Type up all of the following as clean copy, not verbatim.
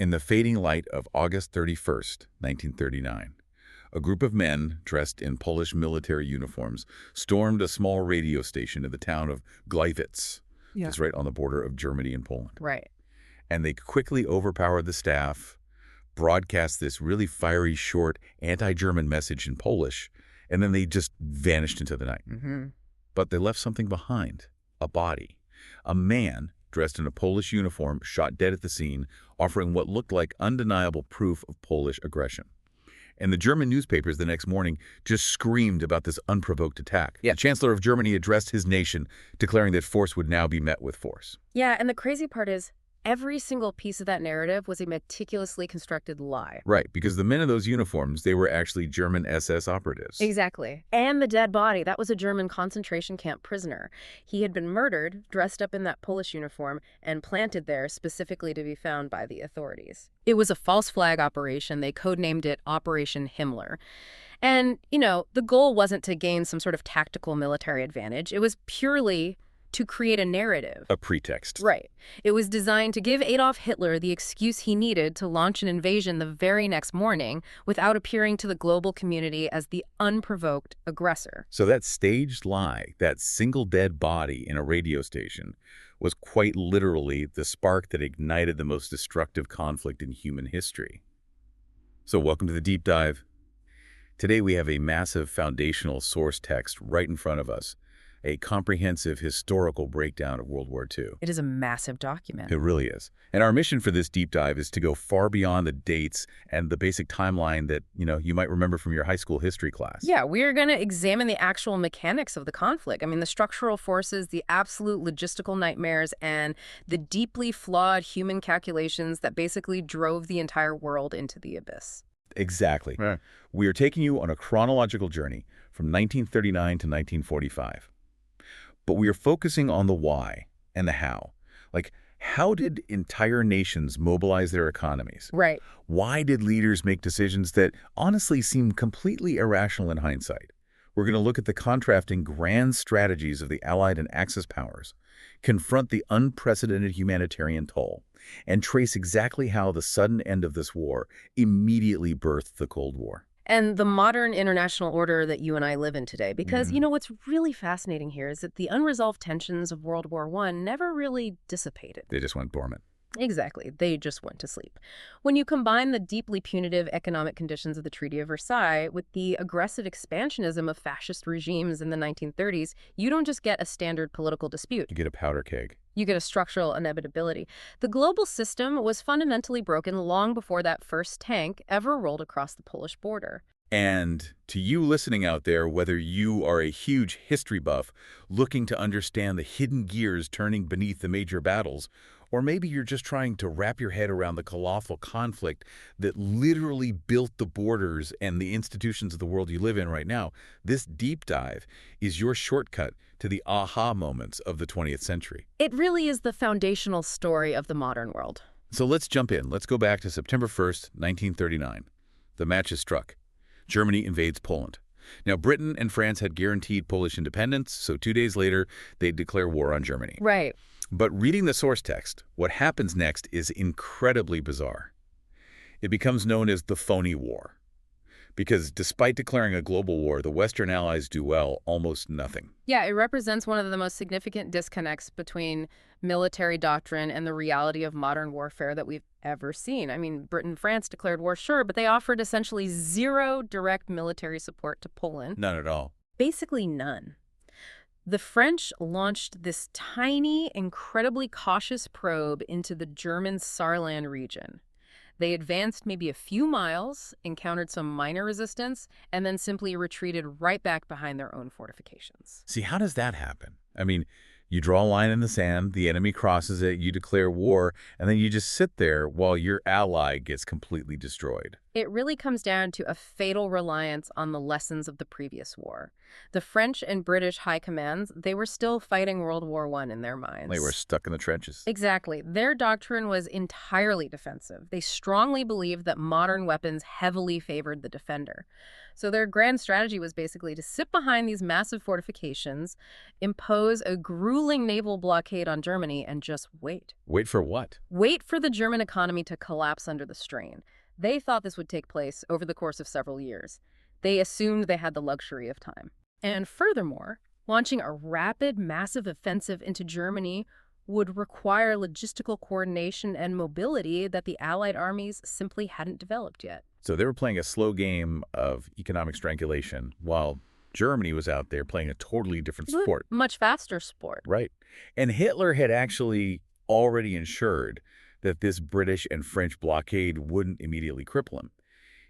In the fading light of August 31st, 1939, a group of men dressed in Polish military uniforms stormed a small radio station in the town of Gliwice, just right on the border of Germany and Poland. Right. And they quickly overpowered the staff, broadcast this really fiery, short, anti-German message in Polish, and then they just vanished into the night. But they left something behind, a body. A man dressed in a Polish uniform shot dead at the scene, offering what looked like undeniable proof of Polish aggression. And the German newspapers the next morning just screamed about this unprovoked attack. The Chancellor of Germany addressed his nation, declaring that force would now be met with force. Yeah, and the crazy part is, every single piece of that narrative was a meticulously constructed lie. Right, because the men in those uniforms, they were actually German SS operatives. Exactly. And the dead body, that was a German concentration camp prisoner. He had been murdered, dressed up in that Polish uniform, and planted there specifically to be found by the authorities. It was a false flag operation. They codenamed it Operation Himmler. And, the goal wasn't to gain some sort of tactical military advantage. It was purely to create a narrative. A pretext. Right. It was designed to give Adolf Hitler the excuse he needed to launch an invasion the very next morning without appearing to the global community as the unprovoked aggressor. So that staged lie, that single dead body in a radio station, was quite literally the spark that ignited the most destructive conflict in human history. So welcome to the deep dive. Today we have a massive foundational source text right in front of us. A comprehensive historical breakdown of World War II. It is a massive document. It really is. And our mission for this deep dive is to go far beyond the dates and the basic timeline that, you might remember from your high school history class. Yeah, we're going to examine the actual mechanics of the conflict. I mean, the structural forces, the absolute logistical nightmares, and the deeply flawed human calculations that basically drove the entire world into the abyss. Exactly. Right. We are taking you on a chronological journey from 1939 to 1945. But we are focusing on the why and the how. Like, how did entire nations mobilize their economies? Right. Why did leaders make decisions that honestly seem completely irrational in hindsight? We're going to look at the contrasting grand strategies of the Allied and Axis powers, confront the unprecedented humanitarian toll, and trace exactly how the sudden end of this war immediately birthed the Cold War. And the modern international order that you and I live in today. Because, what's really fascinating here is that the unresolved tensions of World War I never really dissipated. They just went dormant. Exactly. They just went to sleep. When you combine the deeply punitive economic conditions of the Treaty of Versailles with the aggressive expansionism of fascist regimes in the 1930s, you don't just get a standard political dispute. You get a powder keg. You get a structural inevitability. The global system was fundamentally broken long before that first tank ever rolled across the Polish border. And to you listening out there, whether you are a huge history buff looking to understand the hidden gears turning beneath the major battles, or maybe you're just trying to wrap your head around the colossal conflict that literally built the borders and the institutions of the world you live in right now, this deep dive is your shortcut to the aha moments of the 20th century. It really is the foundational story of the modern world. So let's jump in. Let's go back to September 1st, 1939. The match is struck. Germany invades Poland. Now, Britain and France had guaranteed Polish independence, so 2 days later, they'd declare war on Germany. Right. But reading the source text, what happens next is incredibly bizarre. It becomes known as the phony war. Because despite declaring a global war, the Western Allies do, well, almost nothing. Yeah, it represents one of the most significant disconnects between military doctrine and the reality of modern warfare that we've ever seen. I mean, Britain and France declared war, sure, but they offered essentially zero direct military support to Poland. None at all. Basically none. The French launched this tiny, incredibly cautious probe into the German Saarland region. They advanced maybe a few miles, encountered some minor resistance, and then simply retreated right back behind their own fortifications. See, how does that happen? I mean, you draw a line in the sand, the enemy crosses it, you declare war, and then you just sit there while your ally gets completely destroyed. It really comes down to a fatal reliance on the lessons of the previous war. The French and British high commands, they were still fighting World War I in their They were minds. stuck in the trenches. Exactly. Their doctrine was entirely defensive. They strongly believed that modern weapons heavily favored the defender. So their grand strategy was basically to sit behind these massive fortifications, impose a grueling naval blockade on Germany, and just wait. Wait for what? Wait for the German economy to collapse under the strain. They thought this would take place over the course of several years. They assumed they had the luxury of time. And furthermore, launching a rapid, massive offensive into Germany would require logistical coordination and mobility that the Allied armies simply hadn't developed yet. So they were playing a slow game of economic strangulation while Germany was out there playing a totally different sport. Much faster sport. Right. And Hitler had actually already ensured that this British and French blockade wouldn't immediately cripple him.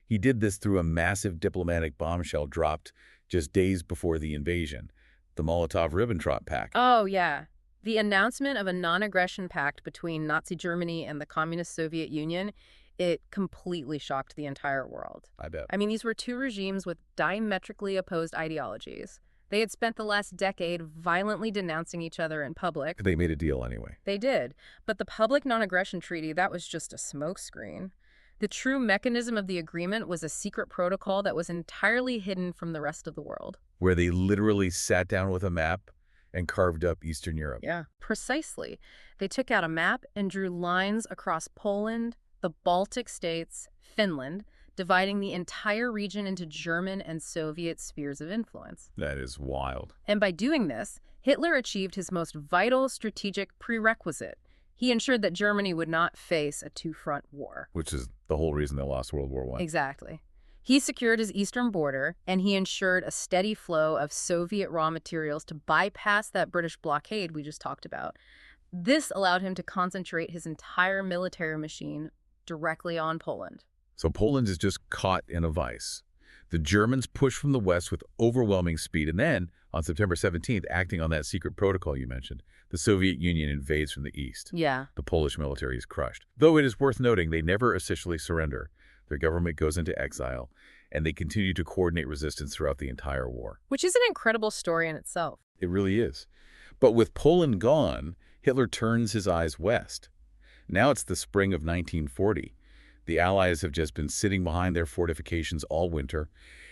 He did this through a massive diplomatic bombshell dropped just days before the invasion, the Molotov-Ribbentrop Pact. Oh, yeah. The announcement of a non-aggression pact between Nazi Germany and the Communist Soviet Union, it completely shocked the entire world. I bet. I mean, these were two regimes with diametrically opposed ideologies. They had spent the last decade violently denouncing each other in public. They made a deal anyway. They did. But the public non-aggression treaty, that was just a smokescreen. The true mechanism of the agreement was a secret protocol that was entirely hidden from the rest of the world. Where they literally sat down with a map and carved up Eastern Europe. Yeah, precisely. They took out a map and drew lines across Poland, the Baltic states, Finland, dividing the entire region into German and Soviet spheres of influence. That is wild. And by doing this, Hitler achieved his most vital strategic prerequisite. He ensured that Germany would not face a two-front war. Which is the whole reason they lost World War I. Exactly. He secured his eastern border, and he ensured a steady flow of Soviet raw materials to bypass that British blockade we just talked about. This allowed him to concentrate his entire military machine directly on Poland. So Poland is just caught in a vice. The Germans push from the west with overwhelming speed, and then, on September 17th, acting on that secret protocol you mentioned, the Soviet Union invades from the east. Yeah. The Polish military is crushed. Though it is worth noting they never officially surrender. Their government goes into exile, and they continue to coordinate resistance throughout the entire war. Which is an incredible story in itself. It really is. But with Poland gone, Hitler turns his eyes west. Now it's the spring of 1940. The Allies have just been sitting behind their fortifications all winter,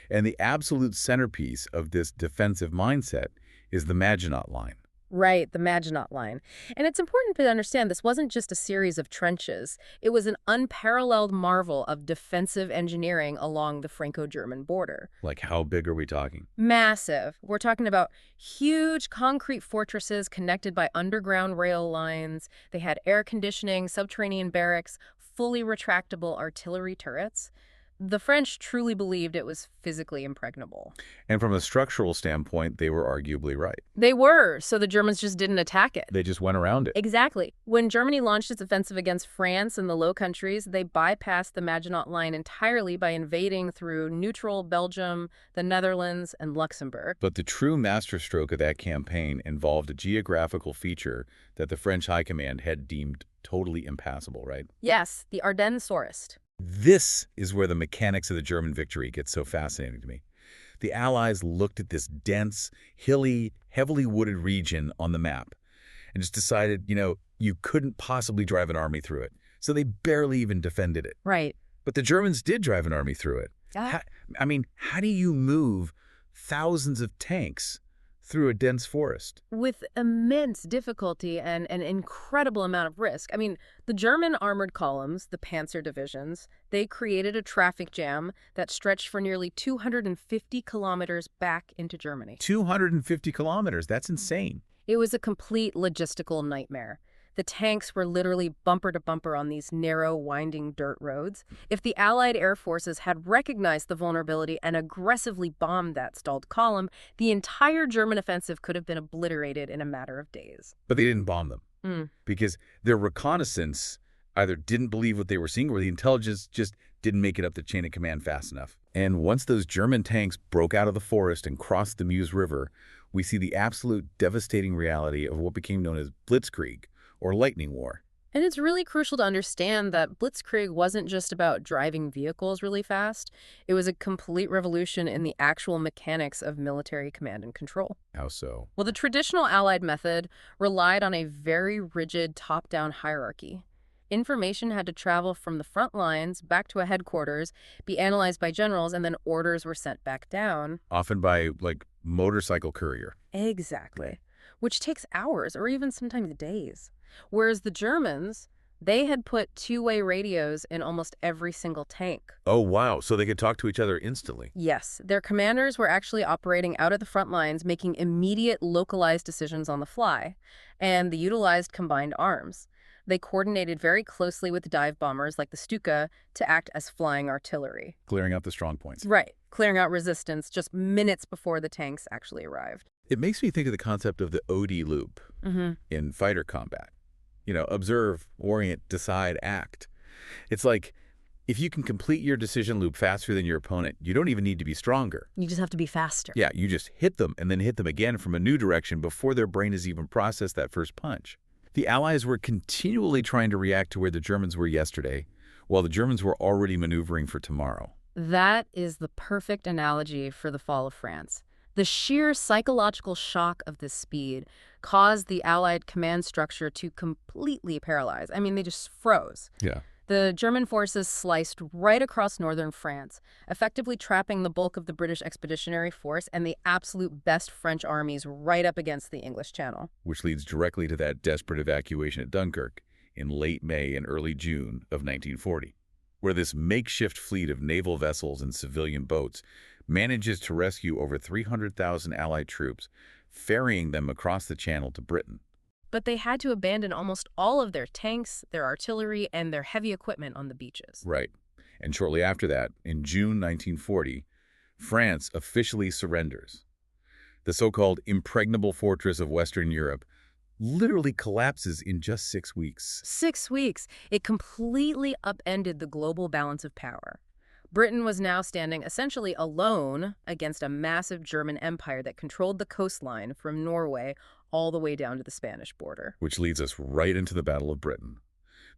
and the absolute centerpiece of this defensive mindset is the Maginot Line. Right, the Maginot Line. And it's important to understand this wasn't just a series of trenches. It was an unparalleled marvel of defensive engineering along the Franco-German border. Like, how big are we talking? Massive. We're talking about huge concrete fortresses connected by underground rail lines. They had air conditioning, subterranean barracks, fully retractable artillery turrets. The French truly believed it was physically impregnable. And from a structural standpoint, they were arguably right. They were, so the Germans just didn't attack it. They just went around it. Exactly. When Germany launched its offensive against France and the Low Countries, they bypassed the Maginot Line entirely by invading through neutral Belgium, the Netherlands, and Luxembourg. But the true masterstroke of that campaign involved a geographical feature that the French High Command had deemed totally impassable, right? Yes, the Ardennes Forest. This is where the mechanics of the German victory gets so fascinating to me. The Allies looked at this dense, hilly, heavily wooded region on the map and just decided, you couldn't possibly drive an army through it. So they barely even defended it. Right. But the Germans did drive an army through it. Yeah. How do you move thousands of tanks through a dense forest? With immense difficulty and an incredible amount of risk. The German armored columns, the Panzer divisions, they created a traffic jam that stretched for nearly 250 kilometers back into Germany. 250 kilometers. That's insane. It was a complete logistical nightmare. The tanks were literally bumper to bumper on these narrow, winding dirt roads. If the Allied air forces had recognized the vulnerability and aggressively bombed that stalled column, the entire German offensive could have been obliterated in a matter of days. But they didn't bomb them because their reconnaissance either didn't believe what they were seeing or the intelligence just didn't make it up the chain of command fast enough. And once those German tanks broke out of the forest and crossed the Meuse River, we see the absolute devastating reality of what became known as Blitzkrieg, or lightning war. And it's really crucial to understand that Blitzkrieg wasn't just about driving vehicles really fast. It was a complete revolution in the actual mechanics of military command and control. How so? Well, the traditional Allied method relied on a very rigid top-down hierarchy. Information had to travel from the front lines back to a headquarters, be analyzed by generals, and then orders were sent back down. Often by, like, motorcycle courier. Exactly. Which takes hours or even sometimes days. Whereas the Germans, they had put two-way radios in almost every single tank. Oh, wow. So they could talk to each other instantly. Yes, their commanders were actually operating out of the front lines, making immediate localized decisions on the fly, and they utilized combined arms. They coordinated very closely with dive bombers like the Stuka to act as flying artillery. Clearing out the strong points. Right, clearing out resistance just minutes before the tanks actually arrived. It makes me think of the concept of the OD loop in fighter combat. You know, observe, orient, decide, act. It's like, if you can complete your decision loop faster than your opponent, you don't even need to be stronger. You just have to be faster. Yeah, you just hit them and then hit them again from a new direction before their brain has even processed that first punch. The Allies were continually trying to react to where the Germans were yesterday, while the Germans were already maneuvering for tomorrow. That is the perfect analogy for the fall of France. The sheer psychological shock of this speed caused the Allied command structure to completely paralyze. I mean, they just froze. Yeah. The German forces sliced right across northern France, effectively trapping the bulk of the British Expeditionary Force and the absolute best French armies right up against the English Channel. Which leads directly to that desperate evacuation at Dunkirk in late May and early June of 1940, where this makeshift fleet of naval vessels and civilian boats manages to rescue over 300,000 Allied troops, ferrying them across the Channel to Britain. But they had to abandon almost all of their tanks, their artillery, and their heavy equipment on the beaches. Right. And shortly after that, in June 1940, France officially surrenders. The so-called impregnable fortress of Western Europe literally collapses in just 6 weeks. 6 weeks. It completely upended the global balance of power. Britain was now standing essentially alone against a massive German empire that controlled the coastline from Norway all the way down to the Spanish border. Which leads us right into the Battle of Britain,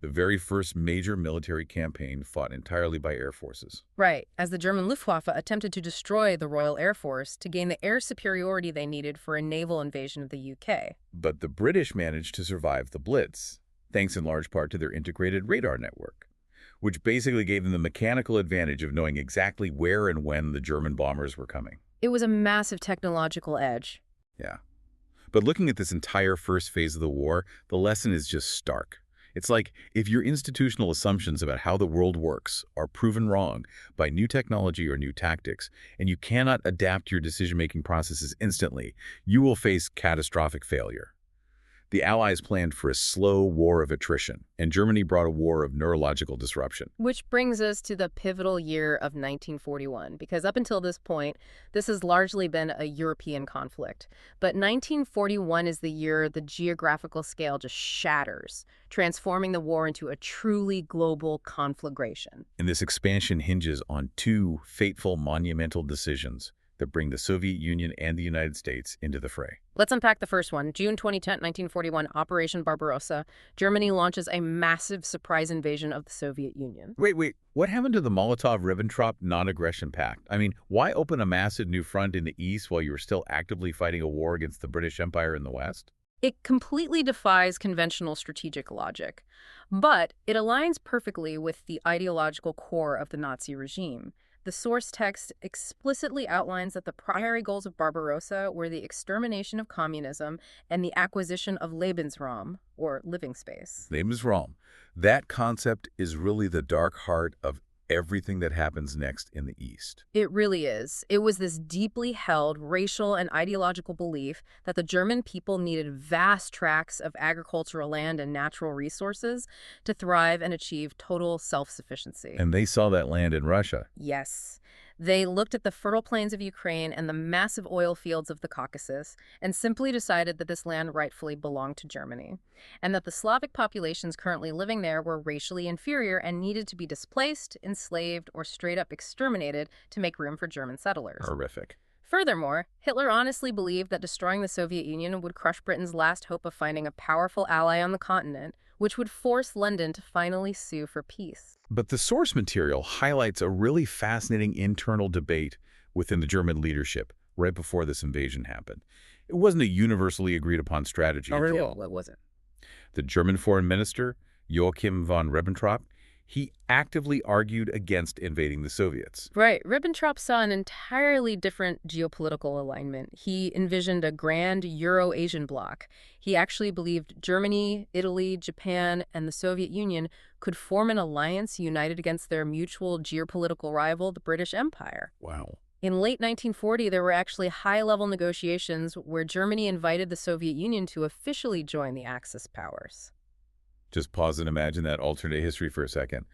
the very first major military campaign fought entirely by air forces. Right, as the German Luftwaffe attempted to destroy the Royal Air Force to gain the air superiority they needed for a naval invasion of the UK. But the British managed to survive the Blitz, thanks in large part to their integrated radar network, which basically gave them the mechanical advantage of knowing exactly where and when the German bombers were coming. It was a massive technological edge. Yeah. But looking at this entire first phase of the war, the lesson is just stark. It's like if your institutional assumptions about how the world works are proven wrong by new technology or new tactics, and you cannot adapt your decision-making processes instantly, you will face catastrophic failure. The Allies planned for a slow war of attrition, and Germany brought a war of neurological disruption. Which brings us to the pivotal year of 1941, because up until this point, this has largely been a European conflict. But 1941 is the year the geographical scale just shatters, transforming the war into a truly global conflagration. And this expansion hinges on two fateful, monumental decisions that bring the Soviet Union and the United States into the fray. Let's unpack the first one. June 2010, 1941, Operation Barbarossa. Germany launches a massive surprise invasion of the Soviet Union. Wait. What happened to the Molotov-Ribbentrop non-aggression pact? I mean, why open a massive new front in the East while you were still actively fighting a war against the British Empire in the West? It completely defies conventional strategic logic, but it aligns perfectly with the ideological core of the Nazi regime. The source text explicitly outlines that the primary goals of Barbarossa were the extermination of communism and the acquisition of Lebensraum, or living space. Lebensraum. That concept is really the dark heart of everything that happens next in the East. It really is. It was this deeply held racial and ideological belief that the German people needed vast tracts of agricultural land and natural resources to thrive and achieve total self-sufficiency. And they saw that land in Russia. Yes. They looked at the fertile plains of Ukraine and the massive oil fields of the Caucasus and simply decided that this land rightfully belonged to Germany, and that the Slavic populations currently living there were racially inferior and needed to be displaced, enslaved, or straight up exterminated to make room for German settlers. Horrific. Furthermore, Hitler honestly believed that destroying the Soviet Union would crush Britain's last hope of finding a powerful ally on the continent, which would force London to finally sue for peace. But the source material highlights a really fascinating internal debate within the German leadership right before this invasion happened. It wasn't a universally agreed upon strategy. Oh, really? Well, it wasn't. The German foreign minister, Joachim von Ribbentrop, he actively argued against invading the Soviets. Right. Ribbentrop saw an entirely different geopolitical alignment. He envisioned a grand Euro-Asian bloc. He actually believed Germany, Italy, Japan, and the Soviet Union could form an alliance united against their mutual geopolitical rival, the British Empire. Wow. In late 1940, there were actually high-level negotiations where Germany invited the Soviet Union to officially join the Axis powers. Just pause and imagine that alternate history for a second.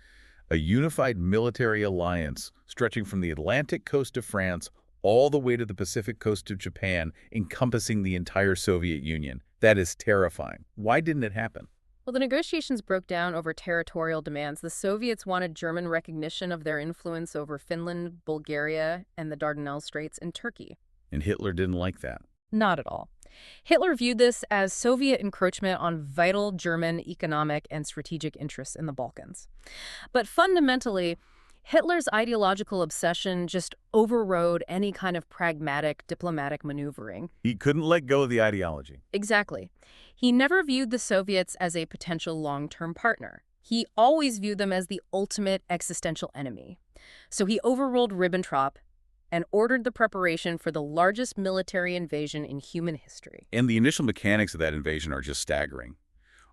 A unified military alliance stretching from the Atlantic coast of France all the way to the Pacific coast of Japan, encompassing the entire Soviet Union. That is terrifying. Why didn't it happen? Well, the negotiations broke down over territorial demands. The Soviets wanted German recognition of their influence over Finland, Bulgaria, and the Dardanelles Straits and Turkey. And Hitler didn't like that. Not at all. Hitler viewed this as Soviet encroachment on vital German economic and strategic interests in the Balkans. But fundamentally, Hitler's ideological obsession just overrode any kind of pragmatic diplomatic maneuvering. He couldn't let go of the ideology. Exactly. He never viewed the Soviets as a potential long-term partner. He always viewed them as the ultimate existential enemy. So he overruled Ribbentrop and ordered the preparation for the largest military invasion in human history. And the initial mechanics of that invasion are just staggering.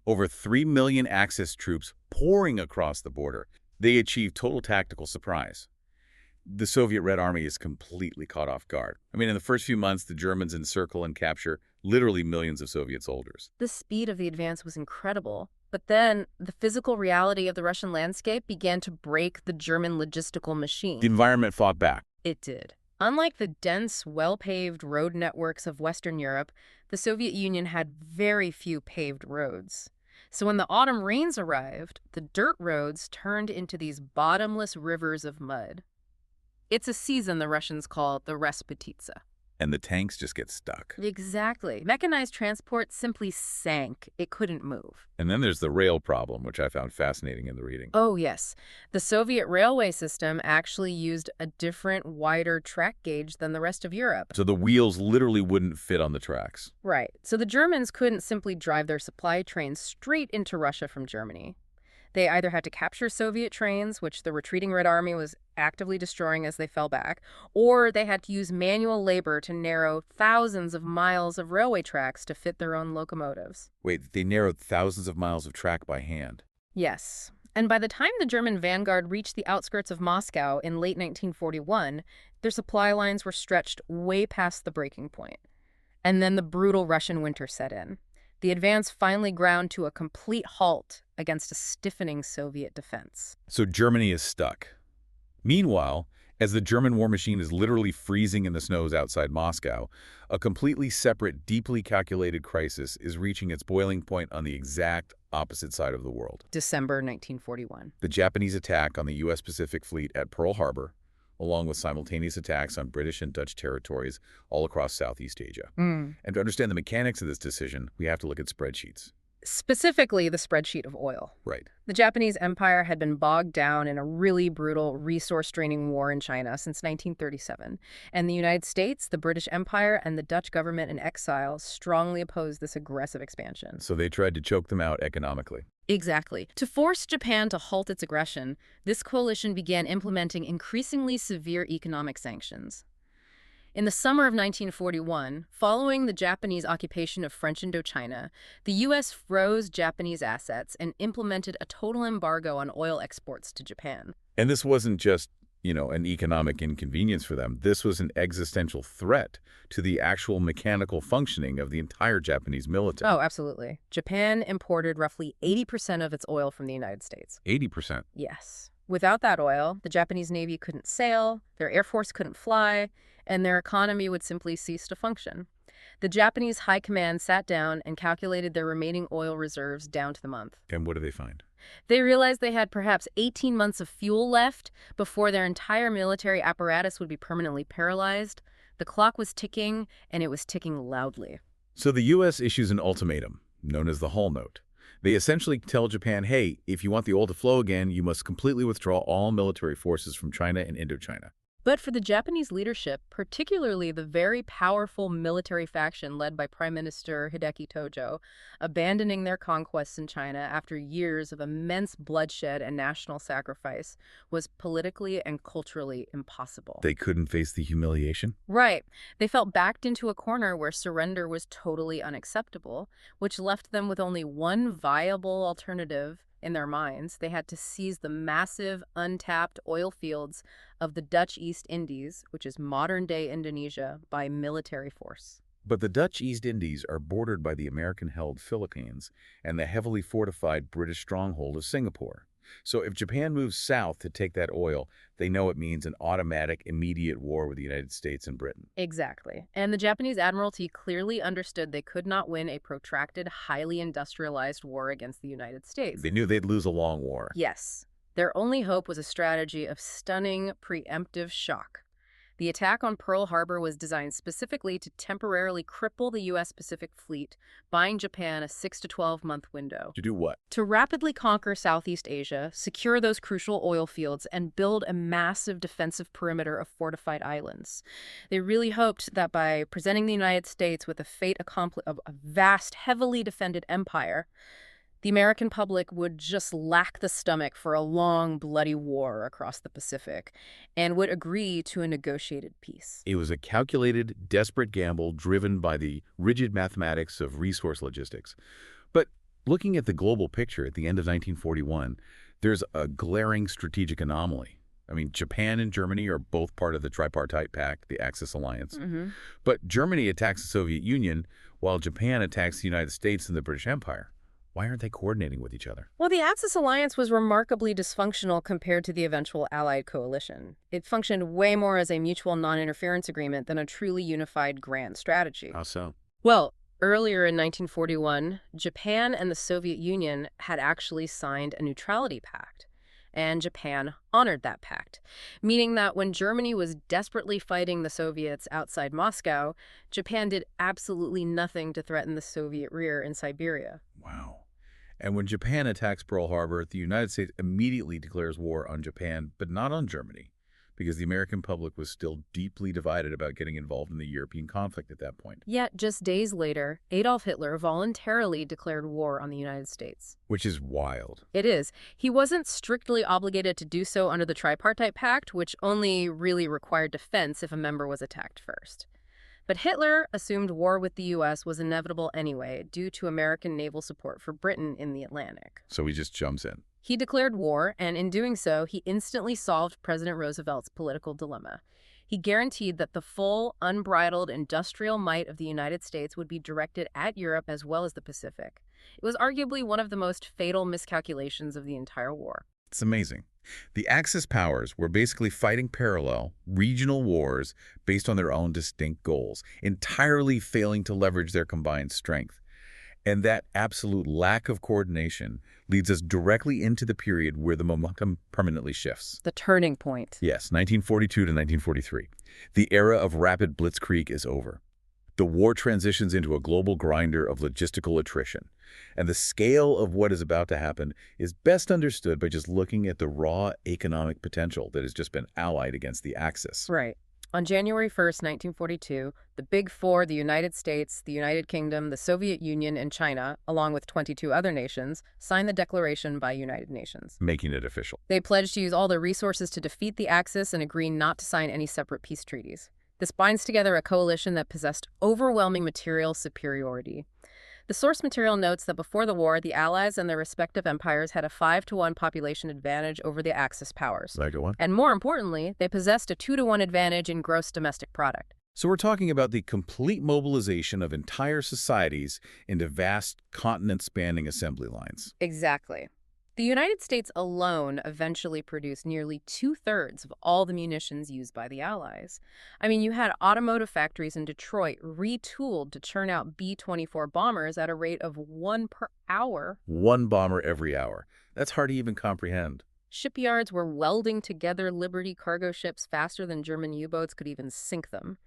Over 3 million Axis troops pouring across the border. They achieved total tactical surprise. The Soviet Red Army is completely caught off guard. I mean, in the first few months, the Germans encircle and capture literally millions of Soviet soldiers. The speed of the advance was incredible. But then, the physical reality of the Russian landscape began to break the German logistical machine. The environment fought back. It did. Unlike the dense, well-paved road networks of Western Europe, the Soviet Union had very few paved roads. So when the autumn rains arrived, the dirt roads turned into these bottomless rivers of mud. It's a season the Russians call the Rasputitsa. And the tanks just get stuck. Exactly. Mechanized transport simply sank. It couldn't move. And then there's the rail problem, which I found fascinating in the reading. Oh, yes. The Soviet railway system actually used a different, wider track gauge than the rest of Europe. So the wheels literally wouldn't fit on the tracks. Right. So the Germans couldn't simply drive their supply trains straight into Russia from Germany. They either had to capture Soviet trains, which the retreating Red Army was actively destroying as they fell back, or they had to use manual labor to narrow thousands of miles of railway tracks to fit their own locomotives. Wait, they narrowed thousands of miles of track by hand. Yes. And by the time the German vanguard reached the outskirts of Moscow in late 1941, their supply lines were stretched way past the breaking point. And then the brutal Russian winter set in. The advance finally ground to a complete halt against a stiffening Soviet defense. So Germany is stuck. Meanwhile, as the German war machine is literally freezing in the snows outside Moscow, a completely separate, deeply calculated crisis is reaching its boiling point on the exact opposite side of the world. December 1941. The Japanese attack on the U.S. Pacific Fleet at Pearl Harbor, along with simultaneous attacks on British and Dutch territories all across Southeast Asia. And to understand the mechanics of this decision, we have to look at spreadsheets. Specifically, the spreadsheet of oil. Right. The Japanese Empire had been bogged down in a really brutal, resource-draining war in China since 1937. And the United States, the British Empire, and the Dutch government in exile strongly opposed this aggressive expansion. So they tried to choke them out economically. Exactly. To force Japan to halt its aggression, this coalition began implementing increasingly severe economic sanctions. In the summer of 1941, following the Japanese occupation of French Indochina, the U.S. froze Japanese assets and implemented a total embargo on oil exports to Japan. And this wasn't just, an economic inconvenience for them. This was an existential threat to the actual mechanical functioning of the entire Japanese military. Oh, absolutely. Japan imported roughly 80% of its oil from the United States. 80%. Yes. Without that oil, the Japanese Navy couldn't sail, their Air Force couldn't fly, and their economy would simply cease to function. The Japanese High Command sat down and calculated their remaining oil reserves down to the month. And what did they find? They realized they had perhaps 18 months of fuel left before their entire military apparatus would be permanently paralyzed. The clock was ticking, and it was ticking loudly. So the U.S. issues an ultimatum, known as the Hall Note. They essentially tell Japan, hey, if you want the oil to flow again, you must completely withdraw all military forces from China and Indochina. But for the Japanese leadership, particularly the very powerful military faction led by Prime Minister Hideki Tojo, abandoning their conquests in China after years of immense bloodshed and national sacrifice was politically and culturally impossible. They couldn't face the humiliation? Right. They felt backed into a corner where surrender was totally unacceptable, which left them with only one viable alternative in their minds. They had to seize the massive, untapped oil fields of the Dutch East Indies, which is modern-day Indonesia, by military force. But the Dutch East Indies are bordered by the American-held Philippines and the heavily fortified British stronghold of Singapore. So if Japan moves south to take that oil, they know it means an automatic, immediate war with the United States and Britain. Exactly. And the Japanese Admiralty clearly understood they could not win a protracted, highly industrialized war against the United States. They knew they'd lose a long war. Yes. Their only hope was a strategy of stunning, preemptive shock. The attack on Pearl Harbor was designed specifically to temporarily cripple the U.S. Pacific Fleet, buying Japan a 6 to 12-month window. To do what? To rapidly conquer Southeast Asia, secure those crucial oil fields, and build a massive defensive perimeter of fortified islands. They really hoped that by presenting the United States with a fait accompli of a vast, heavily defended empire, the American public would just lack the stomach for a long, bloody war across the Pacific and would agree to a negotiated peace. It was a calculated, desperate gamble driven by the rigid mathematics of resource logistics. But looking at the global picture at the end of 1941, there's a glaring strategic anomaly. I mean, Japan and Germany are both part of the tripartite pact, the Axis alliance. But Germany attacks the Soviet Union while Japan attacks the United States and the British Empire. Why aren't they coordinating with each other? Well, the Axis alliance was remarkably dysfunctional compared to the eventual Allied coalition. It functioned way more as a mutual non-interference agreement than a truly unified grand strategy. How so? Well, earlier in 1941, Japan and the Soviet Union had actually signed a neutrality pact, and Japan honored that pact, meaning that when Germany was desperately fighting the Soviets outside Moscow, Japan did absolutely nothing to threaten the Soviet rear in Siberia. Wow. And when Japan attacks Pearl Harbor, the United States immediately declares war on Japan, but not on Germany, because the American public was still deeply divided about getting involved in the European conflict at that point. Yet, just days later, Adolf Hitler voluntarily declared war on the United States. Which is wild. It is. He wasn't strictly obligated to do so under the Tripartite Pact, which only really required defense if a member was attacked first. But Hitler assumed war with the U.S. was inevitable anyway, due to American naval support for Britain in the Atlantic. So he just jumps in. He declared war, and in doing so, he instantly solved President Roosevelt's political dilemma. He guaranteed that the full, unbridled industrial might of the United States would be directed at Europe as well as the Pacific. It was arguably one of the most fatal miscalculations of the entire war. It's amazing. The Axis powers were basically fighting parallel, regional wars based on their own distinct goals, entirely failing to leverage their combined strength. And that absolute lack of coordination leads us directly into the period where the momentum permanently shifts. The turning point. Yes, 1942 to 1943. The era of rapid blitzkrieg is over. The war transitions into a global grinder of logistical attrition. And the scale of what is about to happen is best understood by just looking at the raw economic potential that has just been allied against the Axis. Right. On January 1st, 1942, the Big Four, the United States, the United Kingdom, the Soviet Union, and China, along with 22 other nations, signed the declaration by United Nations, making it official. They pledged to use all their resources to defeat the Axis and agree not to sign any separate peace treaties. This binds together a coalition that possessed overwhelming material superiority. The source material notes that before the war, the Allies and their respective empires had a 5-to-1 population advantage over the Axis powers. 5-to-1? And more importantly, they possessed a 2-to-1 advantage in gross domestic product. So we're talking about the complete mobilization of entire societies into vast, continent-spanning assembly lines. Exactly. The United States alone eventually produced nearly 2/3 of all the munitions used by the Allies. I mean, you had automotive factories in Detroit retooled to churn out B-24 bombers at a rate of 1 per hour. 1 bomber every hour. That's hard to even comprehend. Shipyards were welding together Liberty cargo ships faster than German U-boats could even sink them.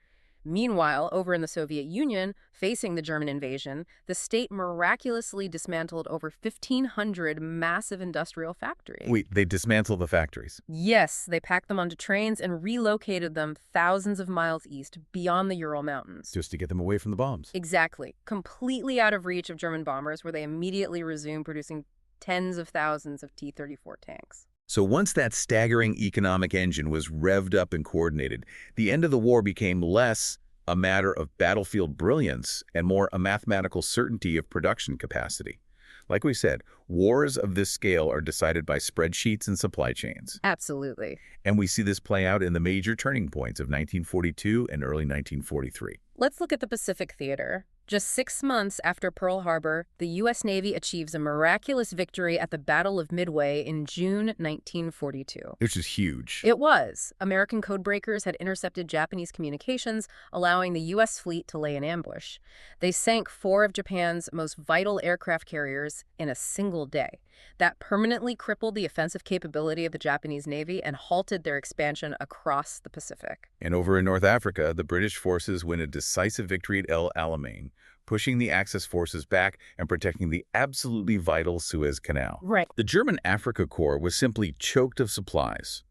Meanwhile, over in the Soviet Union, facing the German invasion, the state miraculously dismantled over 1,500 massive industrial factories. Wait, they dismantled the factories? Yes, they packed them onto trains and relocated them thousands of miles east, beyond the Ural Mountains. Just to get them away from the bombs. Exactly. Completely out of reach of German bombers, where they immediately resumed producing tens of thousands of T-34 tanks. So once that staggering economic engine was revved up and coordinated, the end of the war became less a matter of battlefield brilliance and more a mathematical certainty of production capacity. Like we said, wars of this scale are decided by spreadsheets and supply chains. Absolutely. And we see this play out in the major turning points of 1942 and early 1943. Let's look at the Pacific Theater. Just 6 months after Pearl Harbor, the U.S. Navy achieves a miraculous victory at the Battle of Midway in June 1942. Which is huge. It was. American codebreakers had intercepted Japanese communications, allowing the U.S. fleet to lay an ambush. They sank 4 of Japan's most vital aircraft carriers in a single day. That permanently crippled the offensive capability of the Japanese Navy and halted their expansion across the Pacific. And over in North Africa, the British forces win a decisive victory at El Alamein, pushing the Axis forces back and protecting the absolutely vital Suez Canal. Right. The German Africa Corps was simply choked of supplies.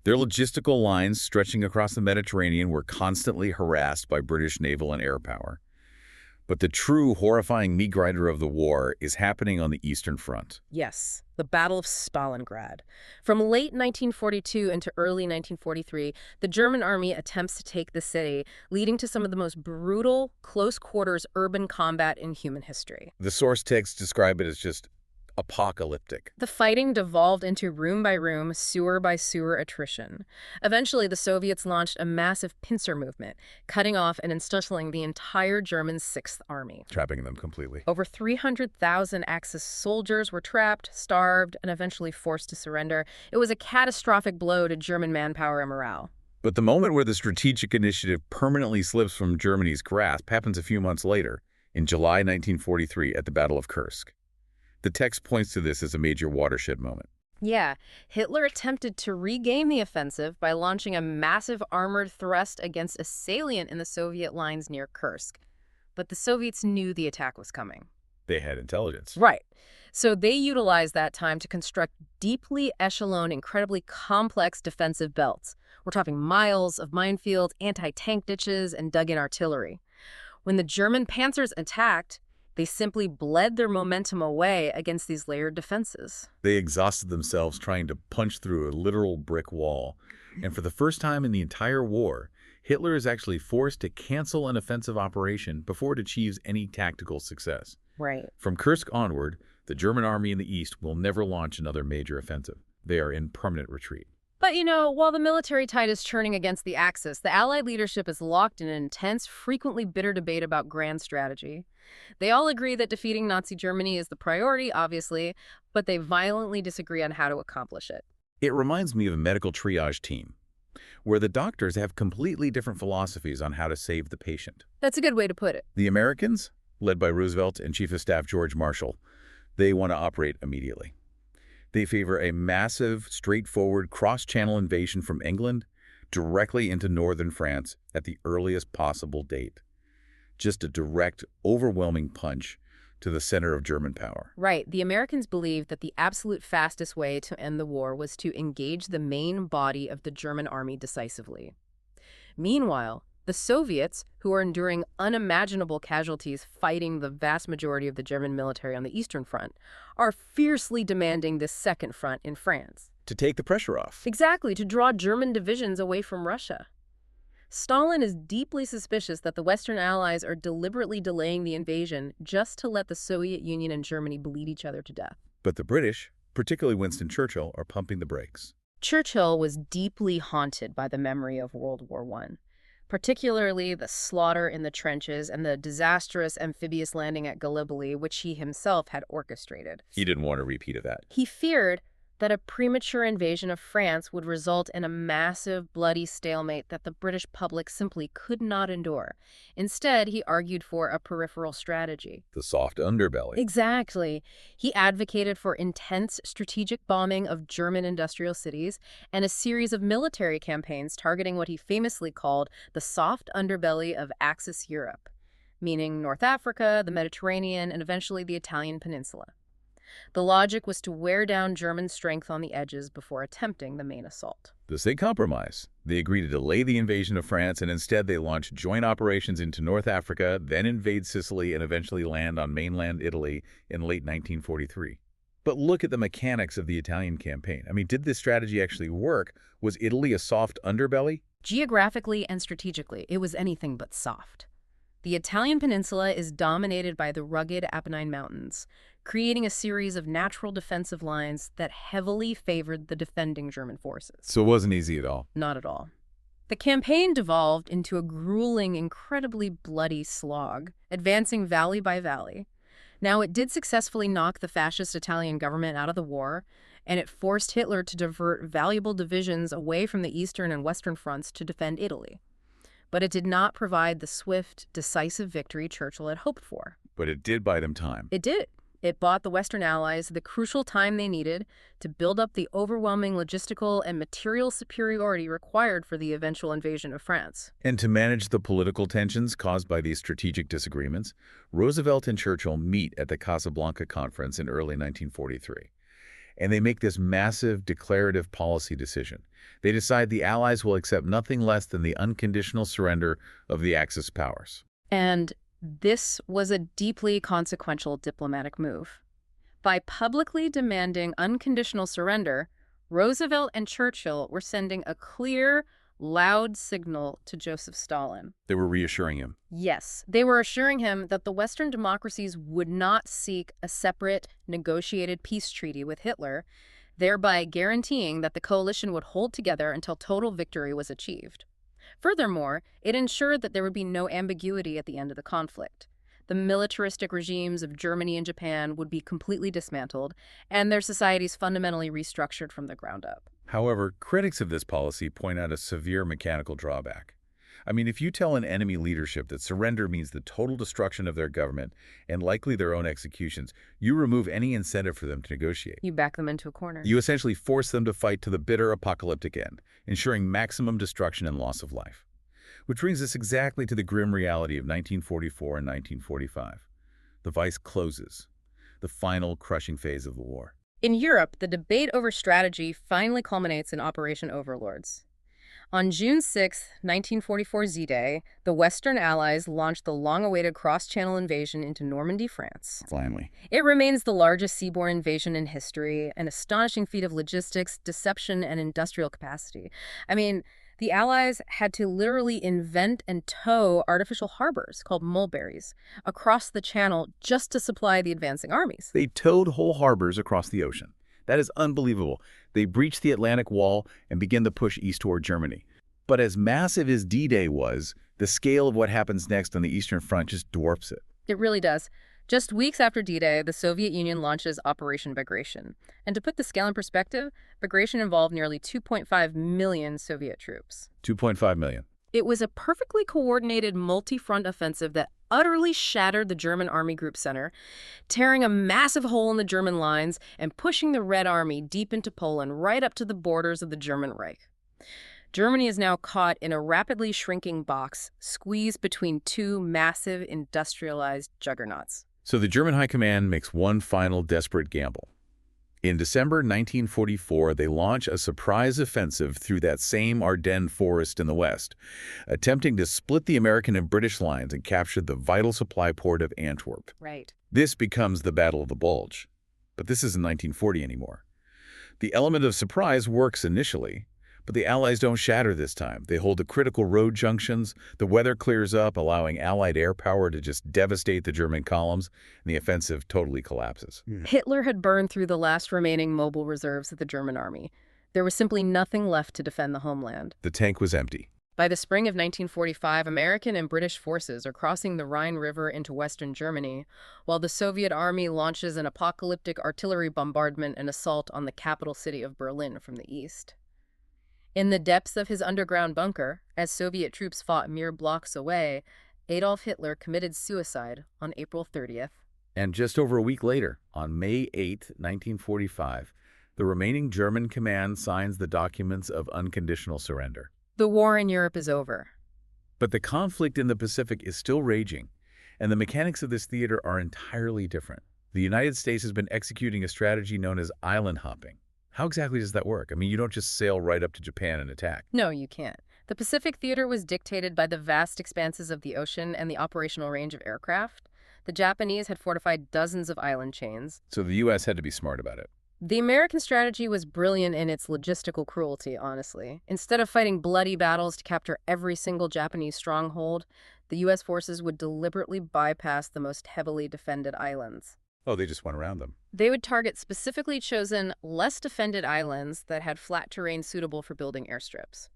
Their logistical lines stretching across the Mediterranean were constantly harassed by British naval and air power. But the true horrifying meat grinder of the war is happening on the Eastern Front. Yes, the Battle of Stalingrad. From late 1942 into early 1943, the German army attempts to take the city, leading to some of the most brutal, close-quarters urban combat in human history. The source texts describe it as just apocalyptic. The fighting devolved into room-by-room, sewer-by-sewer attrition. Eventually, the Soviets launched a massive pincer movement, cutting off and installing the entire German 6th Army. Trapping them completely. Over 300,000 Axis soldiers were trapped, starved, and eventually forced to surrender. It was a catastrophic blow to German manpower and morale. But the moment where the strategic initiative permanently slips from Germany's grasp happens a few months later, in July 1943 at the Battle of Kursk. The text points to this as a major watershed moment. Yeah, Hitler attempted to regain the offensive by launching a massive armored thrust against a salient in the Soviet lines near Kursk. But the Soviets knew the attack was coming. They had intelligence. Right. So they utilized that time to construct deeply echeloned, incredibly complex defensive belts. We're talking miles of minefields, anti-tank ditches, and dug-in artillery. When the German panzers attacked, they simply bled their momentum away against these layered defenses. They exhausted themselves trying to punch through a literal brick wall. And for the first time in the entire war, Hitler is actually forced to cancel an offensive operation before it achieves any tactical success. Right. From Kursk onward, the German army in the east will never launch another major offensive. They are in permanent retreat. But, while the military tide is churning against the Axis, the Allied leadership is locked in an intense, frequently bitter debate about grand strategy. They all agree that defeating Nazi Germany is the priority, obviously, but they violently disagree on how to accomplish it. It reminds me of a medical triage team, where the doctors have completely different philosophies on how to save the patient. That's a good way to put it. The Americans, led by Roosevelt and Chief of Staff George Marshall, they want to operate immediately. They favor a massive, straightforward cross-channel invasion from England directly into northern France at the earliest possible date. Just a direct, overwhelming punch to the center of German power. Right. The Americans believed that the absolute fastest way to end the war was to engage the main body of the German army decisively. Meanwhile, the Soviets, who are enduring unimaginable casualties fighting the vast majority of the German military on the Eastern Front, are fiercely demanding this second front in France. To take the pressure off. Exactly, to draw German divisions away from Russia. Stalin is deeply suspicious that the Western Allies are deliberately delaying the invasion just to let the Soviet Union and Germany bleed each other to death. But the British, particularly Winston Churchill, are pumping the brakes. Churchill was deeply haunted by the memory of World War I. Particularly the slaughter in the trenches and the disastrous amphibious landing at Gallipoli, which he himself had orchestrated. He didn't want a repeat of that. He feared that a premature invasion of France would result in a massive, bloody stalemate that the British public simply could not endure. Instead, he argued for a peripheral strategy. The soft underbelly. Exactly. He advocated for intense strategic bombing of German industrial cities and a series of military campaigns targeting what he famously called the soft underbelly of Axis Europe, meaning North Africa, the Mediterranean, and eventually the Italian peninsula. The logic was to wear down German strength on the edges before attempting the main assault. Thus they compromise. They agree to delay the invasion of France, and instead they launch joint operations into North Africa, then invade Sicily, and eventually land on mainland Italy in late 1943. But look at the mechanics of the Italian campaign. I mean, did this strategy actually work? Was Italy a soft underbelly? Geographically and strategically, it was anything but soft. The Italian peninsula is dominated by the rugged Apennine Mountains, creating a series of natural defensive lines that heavily favored the defending German forces. So it wasn't easy at all. Not at all. The campaign devolved into a grueling, incredibly bloody slog, advancing valley by valley. Now, it did successfully knock the fascist Italian government out of the war, and it forced Hitler to divert valuable divisions away from the eastern and western fronts to defend Italy. But it did not provide the swift, decisive victory Churchill had hoped for. But it did buy them time. It did. It bought the Western Allies the crucial time they needed to build up the overwhelming logistical and material superiority required for the eventual invasion of France. And to manage the political tensions caused by these strategic disagreements, Roosevelt and Churchill meet at the Casablanca Conference in early 1943. And they make this massive declarative policy decision. They decide the Allies will accept nothing less than the unconditional surrender of the Axis powers. And this was a deeply consequential diplomatic move. By publicly demanding unconditional surrender, Roosevelt and Churchill were sending a clear, loud signal to Joseph Stalin. They were reassuring him. Yes, they were assuring him that the Western democracies would not seek a separate, negotiated peace treaty with Hitler, thereby guaranteeing that the coalition would hold together until total victory was achieved. Furthermore, it ensured that there would be no ambiguity at the end of the conflict. The militaristic regimes of Germany and Japan would be completely dismantled, and their societies fundamentally restructured from the ground up. However, critics of this policy point out a severe mechanical drawback. I mean, if you tell an enemy leadership that surrender means the total destruction of their government and likely their own executions, you remove any incentive for them to negotiate. You back them into a corner. You essentially force them to fight to the bitter apocalyptic end, ensuring maximum destruction and loss of life. Which brings us exactly to the grim reality of 1944 and 1945. The vice closes, the final crushing phase of the war. In Europe, the debate over strategy finally culminates in Operation Overlords. On June 6, 1944 Z-Day, the Western Allies launched the long-awaited cross-channel invasion into Normandy, France. Finally. It remains the largest seaborne invasion in history, an astonishing feat of logistics, deception, and industrial capacity. I mean, the Allies had to literally invent and tow artificial harbors called mulberries across the channel just to supply the advancing armies. They towed whole harbors across the ocean. That is unbelievable. They breached the Atlantic Wall and began the push east toward Germany. But as massive as D-Day was, the scale of what happens next on the Eastern Front just dwarfs it. It really does. Just weeks after D-Day, the Soviet Union launches Operation Bagration. And to put the scale in perspective, Bagration involved nearly 2.5 million Soviet troops. 2.5 million. It was a perfectly coordinated multi-front offensive that utterly shattered the German Army Group Center, tearing a massive hole in the German lines and pushing the Red Army deep into Poland right up to the borders of the German Reich. Germany is now caught in a rapidly shrinking box, squeezed between two massive industrialized juggernauts. So the German High Command makes one final desperate gamble. In December 1944, they launch a surprise offensive through that same Ardennes forest in the west, attempting to split the American and British lines and capture the vital supply port of Antwerp. Right. This becomes the Battle of the Bulge. But this isn't 1940 anymore. The element of surprise works initially, but the Allies don't shatter this time. They hold the critical road junctions, the weather clears up, allowing Allied air power to just devastate the German columns, and the offensive totally collapses. Hitler had burned through the last remaining mobile reserves of the German army. There was simply nothing left to defend the homeland. The tank was empty. By the spring of 1945, American and British forces are crossing the Rhine River into western Germany, while the Soviet army launches an apocalyptic artillery bombardment and assault on the capital city of Berlin from the east. In the depths of his underground bunker, as Soviet troops fought mere blocks away, Adolf Hitler committed suicide on April 30th. And just over a week later, on May 8, 1945, the remaining German command signs the documents of unconditional surrender. The war in Europe is over. But the conflict in the Pacific is still raging, and the mechanics of this theater are entirely different. The United States has been executing a strategy known as island hopping. How exactly does that work? I mean, you don't just sail right up to Japan and attack. No, you can't. The Pacific theater was dictated by the vast expanses of the ocean and the operational range of aircraft. The Japanese had fortified dozens of island chains. So the U.S. had to be smart about it. The American strategy was brilliant in its logistical cruelty, honestly. Instead of fighting bloody battles to capture every single Japanese stronghold, the U.S. forces would deliberately bypass the most heavily defended islands. Oh, they just went around them. They would target specifically chosen, less defended islands that had flat terrain suitable for building airstrips.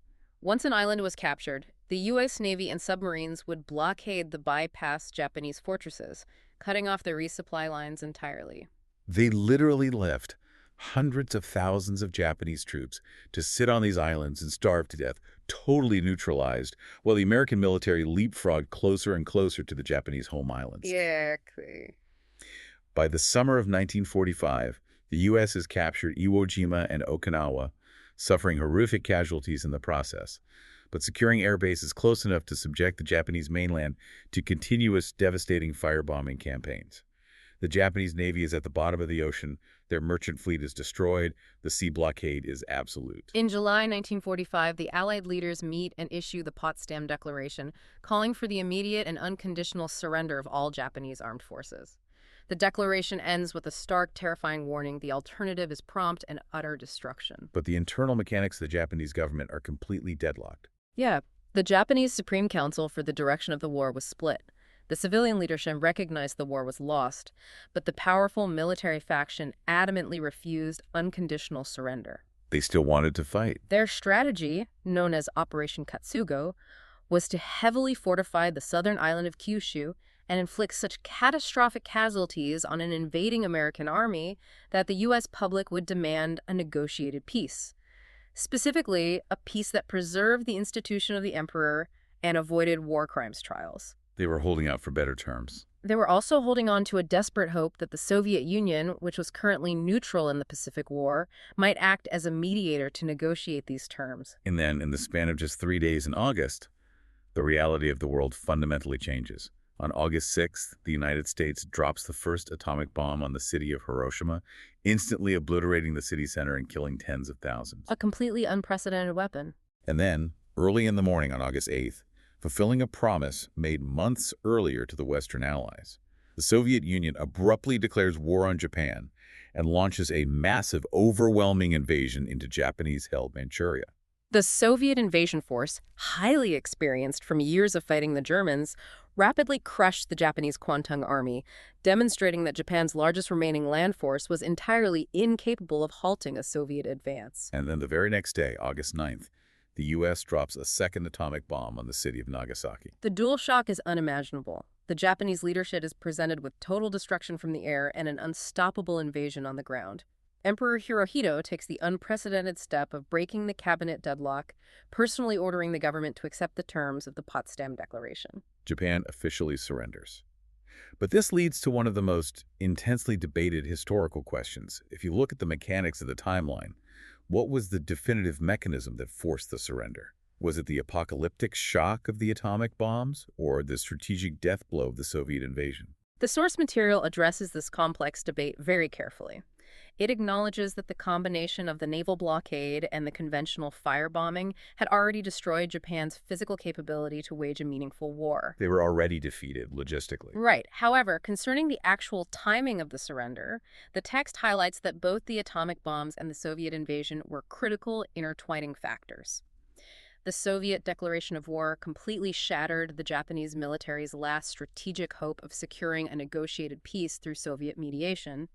Once an island was captured, the U.S. Navy and submarines would blockade the bypassed Japanese fortresses, cutting off their resupply lines entirely. They literally left hundreds of thousands of Japanese troops to sit on these islands and starve to death, totally neutralized, while the American military leapfrogged closer and closer to the Japanese home islands. Exactly. By the summer of 1945, the U.S. has captured Iwo Jima and Okinawa, suffering horrific casualties in the process, but securing air bases close enough to subject the Japanese mainland to continuous devastating firebombing campaigns. The Japanese Navy is at the bottom of the ocean, their merchant fleet is destroyed, the sea blockade is absolute. In July 1945, the Allied leaders meet and issue the Potsdam Declaration, calling for the immediate and unconditional surrender of all Japanese armed forces. The declaration ends with a stark, terrifying warning: the alternative is prompt and utter destruction. But the internal mechanics of the Japanese government are completely deadlocked. Yeah, the Japanese Supreme Council for the direction of the war was split. The civilian leadership recognized the war was lost, but the powerful military faction adamantly refused unconditional surrender. They still wanted to fight. Their strategy, known as Operation Katsugo, was to heavily fortify the southern island of Kyushu and inflict such catastrophic casualties on an invading American army that the U.S. public would demand a negotiated peace. Specifically, a peace that preserved the institution of the emperor and avoided war crimes trials. They were holding out for better terms. They were also holding on to a desperate hope that the Soviet Union, which was currently neutral in the Pacific War, might act as a mediator to negotiate these terms. And then, in the span of just 3 days in August, the reality of the world fundamentally changes. On August 6th, the United States drops the first atomic bomb on the city of Hiroshima, instantly obliterating the city center and killing tens of thousands. A completely unprecedented weapon. And then, early in the morning on August 8th, fulfilling a promise made months earlier to the Western Allies, the Soviet Union abruptly declares war on Japan and launches a massive, overwhelming invasion into Japanese-held Manchuria. The Soviet invasion force, highly experienced from years of fighting the Germans, rapidly crushed the Japanese Kwantung Army, demonstrating that Japan's largest remaining land force was entirely incapable of halting a Soviet advance. And then the very next day, August 9th, the U.S. drops a second atomic bomb on the city of Nagasaki. The dual shock is unimaginable. The Japanese leadership is presented with total destruction from the air and an unstoppable invasion on the ground. Emperor Hirohito takes the unprecedented step of breaking the cabinet deadlock, personally ordering the government to accept the terms of the Potsdam Declaration. Japan officially surrenders. But this leads to one of the most intensely debated historical questions. If you look at the mechanics of the timeline, what was the definitive mechanism that forced the surrender? Was it the apocalyptic shock of the atomic bombs or the strategic death blow of the Soviet invasion? The source material addresses this complex debate very carefully. It acknowledges that the combination of the naval blockade and the conventional firebombing had already destroyed Japan's physical capability to wage a meaningful war. They were already defeated logistically. Right. However, concerning the actual timing of the surrender, the text highlights that both the atomic bombs and the Soviet invasion were critical intertwining factors. The Soviet declaration of war completely shattered the Japanese military's last strategic hope of securing a negotiated peace through Soviet mediation.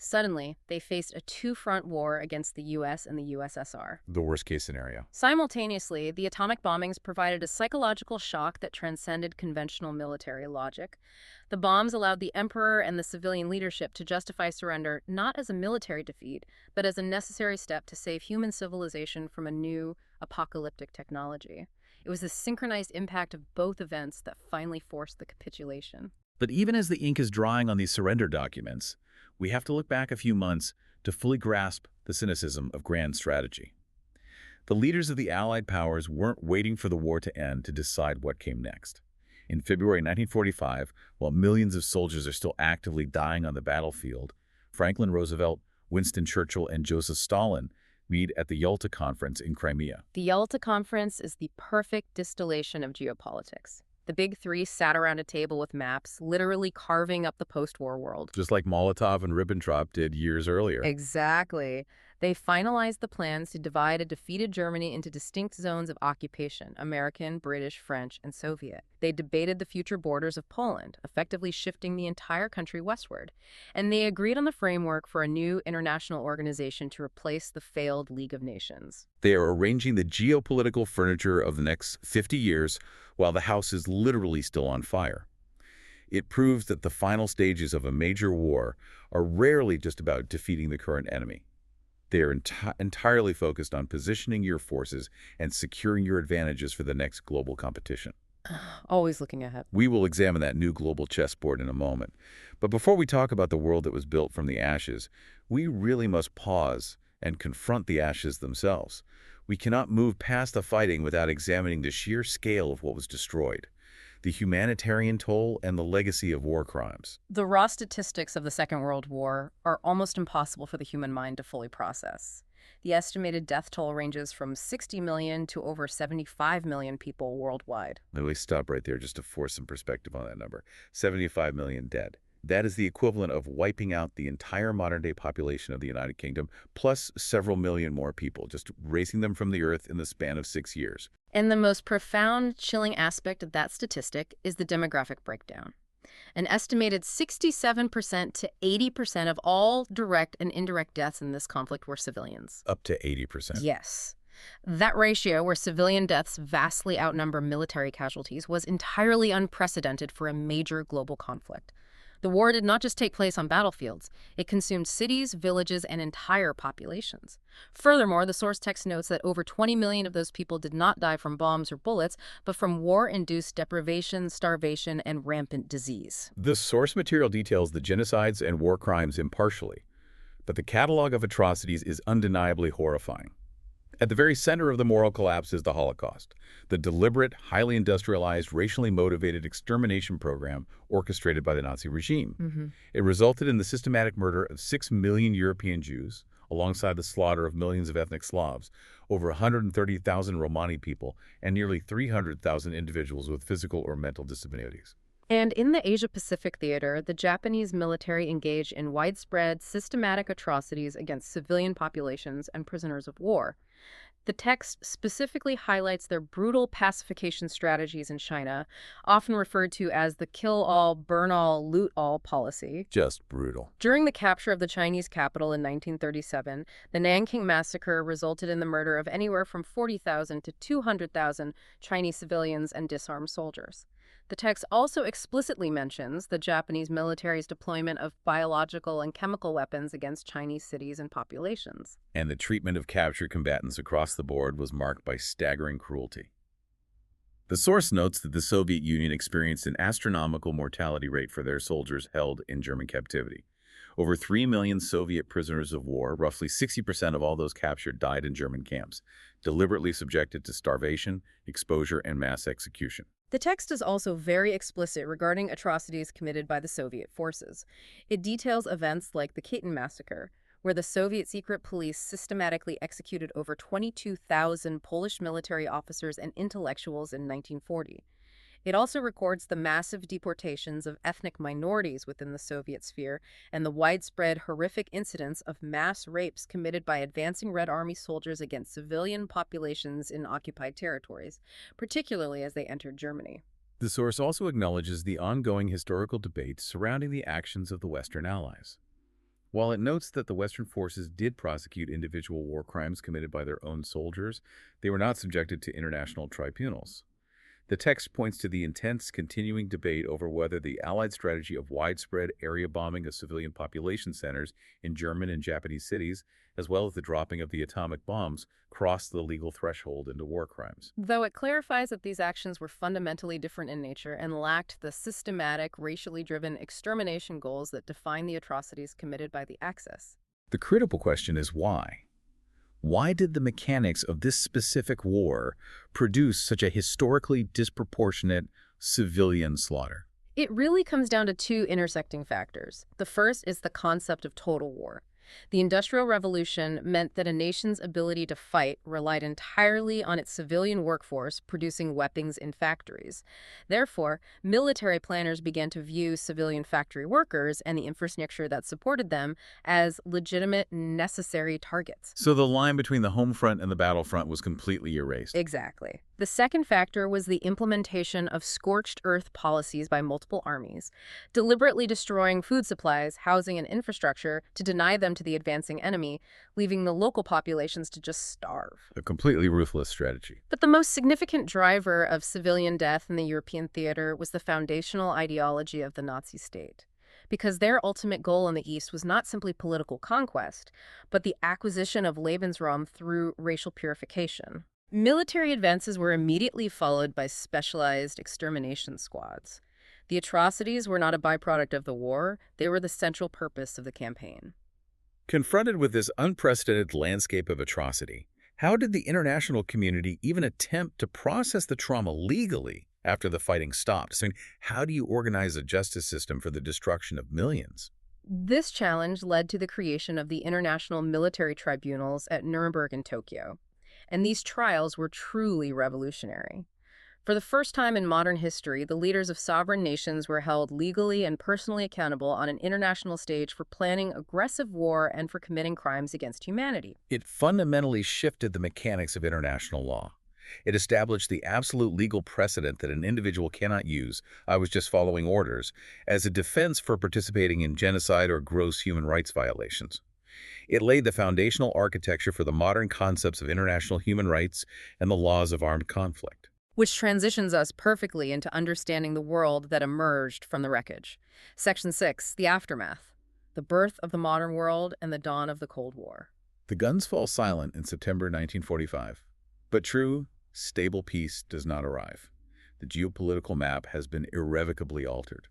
Suddenly, they faced a two-front war against the U.S. and the USSR. The worst-case scenario. Simultaneously, the atomic bombings provided a psychological shock that transcended conventional military logic. The bombs allowed the emperor and the civilian leadership to justify surrender not as a military defeat, but as a necessary step to save human civilization from a new, apocalyptic technology. It was the synchronized impact of both events that finally forced the capitulation. But even as the ink is drying on these surrender documents, we have to look back a few months to fully grasp the cynicism of grand strategy. The leaders of the Allied powers weren't waiting for the war to end to decide what came next. In February 1945, while millions of soldiers are still actively dying on the battlefield, Franklin Roosevelt, Winston Churchill, and Joseph Stalin meet at the Yalta Conference in Crimea. The Yalta Conference is the perfect distillation of geopolitics. The big three sat around a table with maps, literally carving up the post-war world. Just like Molotov and Ribbentrop did years earlier. Exactly. They finalized the plans to divide a defeated Germany into distinct zones of occupation: American, British, French, and Soviet. They debated the future borders of Poland, effectively shifting the entire country westward. And they agreed on the framework for a new international organization to replace the failed League of Nations. They are arranging the geopolitical furniture of the next 50 years while the house is literally still on fire. It proves that the final stages of a major war are rarely just about defeating the current enemy. They are entirely focused on positioning your forces and securing your advantages for the next global competition. Always looking ahead. We will examine that new global chessboard in a moment. But before we talk about the world that was built from the ashes, we really must pause and confront the ashes themselves. We cannot move past the fighting without examining the sheer scale of what was destroyed, the humanitarian toll, and the legacy of war crimes. The raw statistics of the Second World War are almost impossible for the human mind to fully process. The estimated death toll ranges from 60 million to over 75 million people worldwide. Let me stop right there just to force some perspective on that number. 75 million dead. That is the equivalent of wiping out the entire modern-day population of the United Kingdom, plus several million more people, just erasing them from the earth in the span of 6 years. And the most profound, chilling aspect of that statistic is the demographic breakdown. An estimated 67% to 80% of all direct and indirect deaths in this conflict were civilians. Up to 80%. Yes. That ratio, where civilian deaths vastly outnumber military casualties, was entirely unprecedented for a major global conflict. The war did not just take place on battlefields. It consumed cities, villages, and entire populations. Furthermore, the source text notes that over 20 million of those people did not die from bombs or bullets, but from war-induced deprivation, starvation, and rampant disease. The source material details the genocides and war crimes impartially, but the catalog of atrocities is undeniably horrifying. At the very center of the moral collapse is the Holocaust, the deliberate, highly industrialized, racially motivated extermination program orchestrated by the Nazi regime. It resulted in the systematic murder of 6 million European Jews, alongside the slaughter of millions of ethnic Slavs, over 130,000 Romani people, and nearly 300,000 individuals with physical or mental disabilities. And in the Asia-Pacific theater, the Japanese military engaged in widespread, systematic atrocities against civilian populations and prisoners of war. The text specifically highlights their brutal pacification strategies in China, often referred to as the kill-all, burn-all, loot-all policy. Just brutal. During the capture of the Chinese capital in 1937, the Nanking Massacre resulted in the murder of anywhere from 40,000 to 200,000 Chinese civilians and disarmed soldiers. The text also explicitly mentions the Japanese military's deployment of biological and chemical weapons against Chinese cities and populations. And the treatment of captured combatants across the board was marked by staggering cruelty. The source notes that the Soviet Union experienced an astronomical mortality rate for their soldiers held in German captivity. Over 3 million Soviet prisoners of war, roughly 60% of all those captured, died in German camps, deliberately subjected to starvation, exposure, and mass execution. The text is also very explicit regarding atrocities committed by the Soviet forces. It details events like the Katyn Massacre, where the Soviet secret police systematically executed over 22,000 Polish military officers and intellectuals in 1940. It also records the massive deportations of ethnic minorities within the Soviet sphere and the widespread, horrific incidents of mass rapes committed by advancing Red Army soldiers against civilian populations in occupied territories, particularly as they entered Germany. The source also acknowledges the ongoing historical debate surrounding the actions of the Western Allies. While it notes that the Western forces did prosecute individual war crimes committed by their own soldiers, they were not subjected to international tribunals. The text points to the intense, continuing debate over whether the Allied strategy of widespread area bombing of civilian population centers in German and Japanese cities, as well as the dropping of the atomic bombs, crossed the legal threshold into war crimes. Though it clarifies that these actions were fundamentally different in nature and lacked the systematic, racially driven extermination goals that define the atrocities committed by the Axis. The critical question is why? Why did the mechanics of this specific war produce such a historically disproportionate civilian slaughter? It really comes down to two intersecting factors. The first is the concept of total war. The Industrial Revolution meant that a nation's ability to fight relied entirely on its civilian workforce producing weapons in factories. Therefore, military planners began to view civilian factory workers and the infrastructure that supported them as legitimate, necessary targets. So the line between the home front and the battlefront was completely erased. Exactly. The second factor was the implementation of scorched earth policies by multiple armies, deliberately destroying food supplies, housing, and infrastructure to deny them to the advancing enemy, leaving the local populations to just starve. A completely ruthless strategy. But the most significant driver of civilian death in the European theater was the foundational ideology of the Nazi state, because their ultimate goal in the East was not simply political conquest, but the acquisition of Lebensraum through racial purification. Military advances were immediately followed by specialized extermination squads. The atrocities were not a byproduct of the war, they were the central purpose of the campaign. Confronted with this unprecedented landscape of atrocity, how did the international community even attempt to process the trauma legally after the fighting stopped? I mean, how do you organize a justice system for the destruction of millions? This challenge led to the creation of the International Military Tribunals at Nuremberg and Tokyo. And these trials were truly revolutionary. For the first time in modern history, the leaders of sovereign nations were held legally and personally accountable on an international stage for planning aggressive war and for committing crimes against humanity. It fundamentally shifted the mechanics of international law. It established the absolute legal precedent that an individual cannot use, "I was just following orders," as a defense for participating in genocide or gross human rights violations. It laid the foundational architecture for the modern concepts of international human rights and the laws of armed conflict. Which transitions us perfectly into understanding the world that emerged from the wreckage. Section 6, the aftermath, the birth of the modern world and the dawn of the Cold War. The guns fall silent in September 1945, but true, stable peace does not arrive. The geopolitical map has been irrevocably altered.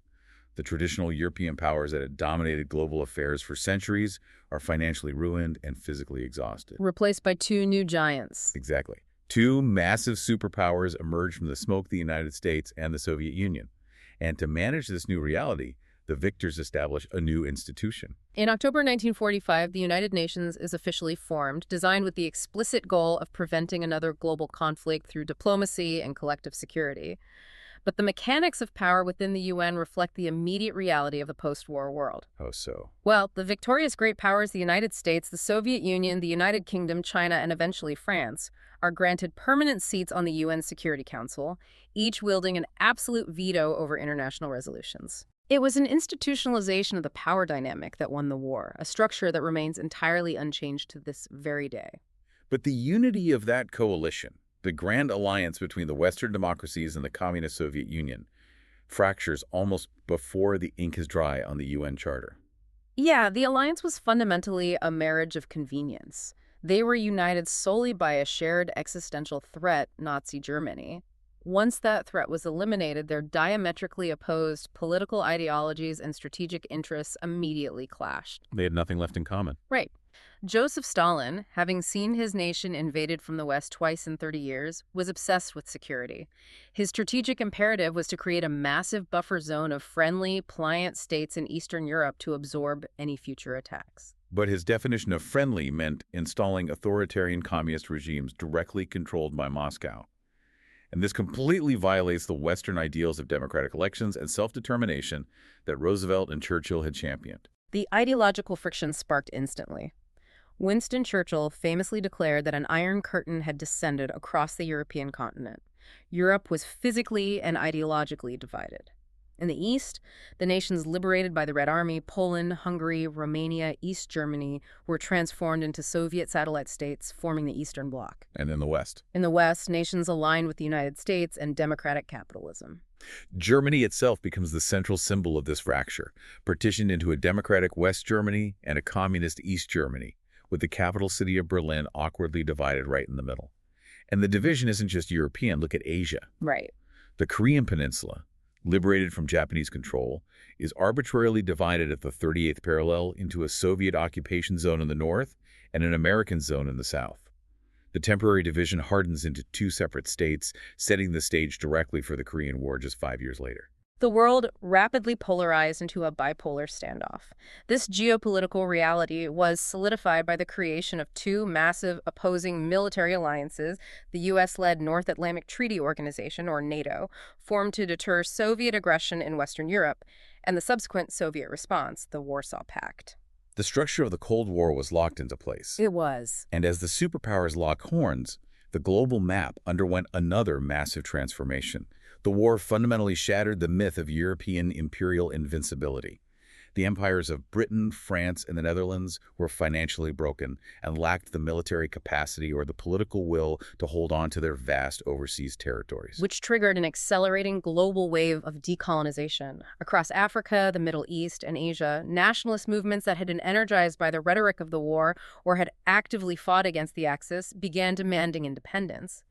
The traditional European powers that had dominated global affairs for centuries are financially ruined and physically exhausted. Replaced by two new giants. Exactly. Two massive superpowers emerged from the smoke: the United States and the Soviet Union. And to manage this new reality, the victors establish a new institution. In October 1945, the United Nations is officially formed, designed with the explicit goal of preventing another global conflict through diplomacy and collective security. But the mechanics of power within the UN reflect the immediate reality of the post-war world. How so? Well, the victorious great powers, the United States, the Soviet Union, the United Kingdom, China, and eventually France, are granted permanent seats on the UN Security Council, each wielding an absolute veto over international resolutions. It was an institutionalization of the power dynamic that won the war, a structure that remains entirely unchanged to this very day. But the unity of that coalition, the grand alliance between the Western democracies and the Communist Soviet Union, fractures almost before the ink is dry on the UN Charter. Yeah, the alliance was fundamentally a marriage of convenience. They were united solely by a shared existential threat, Nazi Germany. Once that threat was eliminated, their diametrically opposed political ideologies and strategic interests immediately clashed. They had nothing left in common. Right. Joseph Stalin, having seen his nation invaded from the West twice in 30 years, was obsessed with security. His strategic imperative was to create a massive buffer zone of friendly, pliant states in Eastern Europe to absorb any future attacks. But his definition of friendly meant installing authoritarian communist regimes directly controlled by Moscow. And this completely violates the Western ideals of democratic elections and self-determination that Roosevelt and Churchill had championed. The ideological friction sparked instantly. Winston Churchill famously declared that an iron curtain had descended across the European continent. Europe was physically and ideologically divided. In the east, the nations liberated by the Red Army, Poland, Hungary, Romania, East Germany, were transformed into Soviet satellite states, forming the Eastern Bloc. And in the West. In the west, nations aligned with the United States and democratic capitalism. Germany itself becomes the central symbol of this fracture, partitioned into a democratic West Germany and a communist East Germany, with the capital city of Berlin awkwardly divided right in the middle. And the division isn't just European. Look at Asia. Right. The Korean Peninsula, liberated from Japanese control, is arbitrarily divided at the 38th parallel into a Soviet occupation zone in the north and an American zone in the south. The temporary division hardens into two separate states, setting the stage directly for the Korean War just 5 years later. The world rapidly polarized into a bipolar standoff. This geopolitical reality was solidified by the creation of two massive opposing military alliances, the U.S.-led North Atlantic Treaty Organization, or NATO, formed to deter Soviet aggression in Western Europe, and the subsequent Soviet response, the Warsaw Pact. The structure of the Cold War was locked into place. It was. And as the superpowers lock horns, the global map underwent another massive transformation. The war fundamentally shattered the myth of European imperial invincibility. The empires of Britain, France, and the Netherlands were financially broken and lacked the military capacity or the political will to hold on to their vast overseas territories. Which triggered an accelerating global wave of decolonization. Across Africa, the Middle East, and Asia, nationalist movements that had been energized by the rhetoric of the war or had actively fought against the Axis began demanding independence.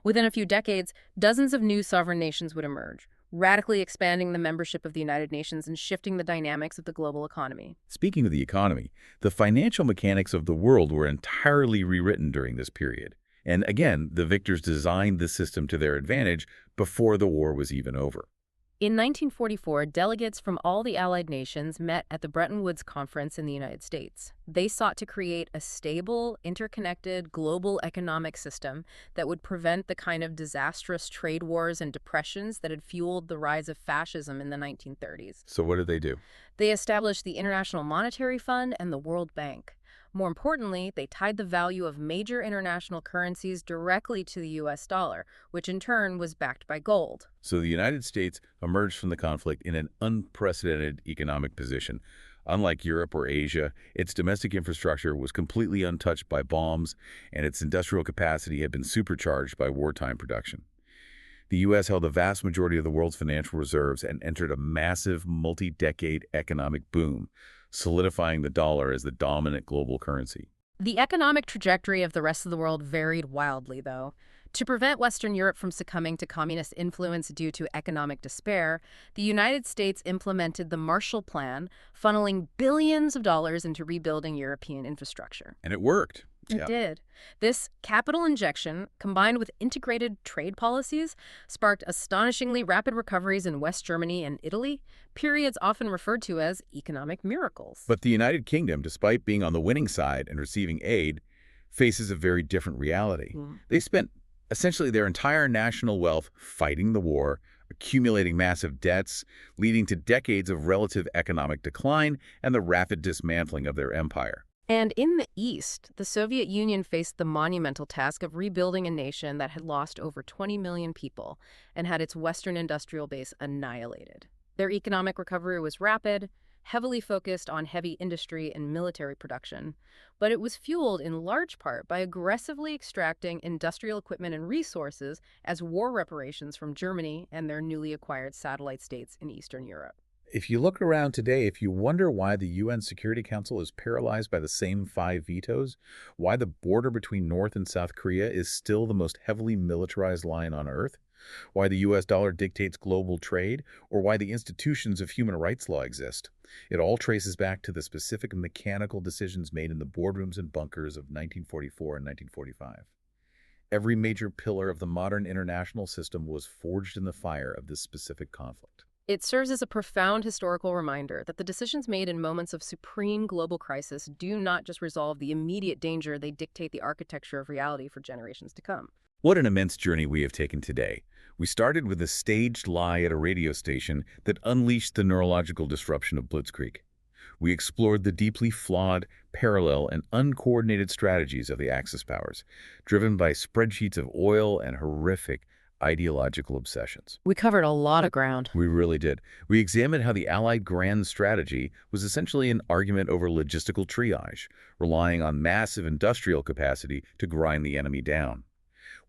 Within a few decades, dozens of new sovereign nations would emerge, radically expanding the membership of the United Nations and shifting the dynamics of the global economy. Speaking of the economy, the financial mechanics of the world were entirely rewritten during this period. And again, the victors designed the system to their advantage before the war was even over. In 1944, delegates from all the Allied nations met at the Bretton Woods Conference in the United States. They sought to create a stable, interconnected global economic system that would prevent the kind of disastrous trade wars and depressions that had fueled the rise of fascism in the 1930s. So what did they do? They established the International Monetary Fund and the World Bank. More importantly, they tied the value of major international currencies directly to the U.S. dollar, which in turn was backed by gold. So the United States emerged from the conflict in an unprecedented economic position. Unlike Europe or Asia, its domestic infrastructure was completely untouched by bombs, and its industrial capacity had been supercharged by wartime production. The U.S. held the vast majority of the world's financial reserves and entered a massive multi-decade economic boom, solidifying the dollar as the dominant global currency. The economic trajectory of the rest of the world varied wildly, though. To prevent Western Europe from succumbing to communist influence due to economic despair, the United States implemented the Marshall Plan, funneling billions of dollars into rebuilding European infrastructure. And it worked. It did. This capital injection, combined with integrated trade policies, sparked astonishingly rapid recoveries in West Germany and Italy, periods often referred to as economic miracles. But the United Kingdom, despite being on the winning side and receiving aid, faces a very different reality. They spent essentially their entire national wealth fighting the war, accumulating massive debts, leading to decades of relative economic decline and the rapid dismantling of their empire. And in the East, the Soviet Union faced the monumental task of rebuilding a nation that had lost over 20 million people and had its Western industrial base annihilated. Their economic recovery was rapid, heavily focused on heavy industry and military production, but it was fueled in large part by aggressively extracting industrial equipment and resources as war reparations from Germany and their newly acquired satellite states in Eastern Europe. If you look around today, if you wonder why the UN Security Council is paralyzed by the same 5 vetoes, why the border between North and South Korea is still the most heavily militarized line on Earth, why the U.S. dollar dictates global trade, or why the institutions of human rights law exist, it all traces back to the specific mechanical decisions made in the boardrooms and bunkers of 1944 and 1945. Every major pillar of the modern international system was forged in the fire of this specific conflict. It serves as a profound historical reminder that the decisions made in moments of supreme global crisis do not just resolve the immediate danger, they dictate the architecture of reality for generations to come. What an immense journey we have taken today. We started with a staged lie at a radio station that unleashed the neurological disruption of Blitzkrieg. We explored the deeply flawed, parallel, and uncoordinated strategies of the Axis powers, driven by spreadsheets of oil and horrific, ideological obsessions. We covered a lot of ground. We really did. We examined how the Allied grand strategy was essentially an argument over logistical triage, relying on massive industrial capacity to grind the enemy down.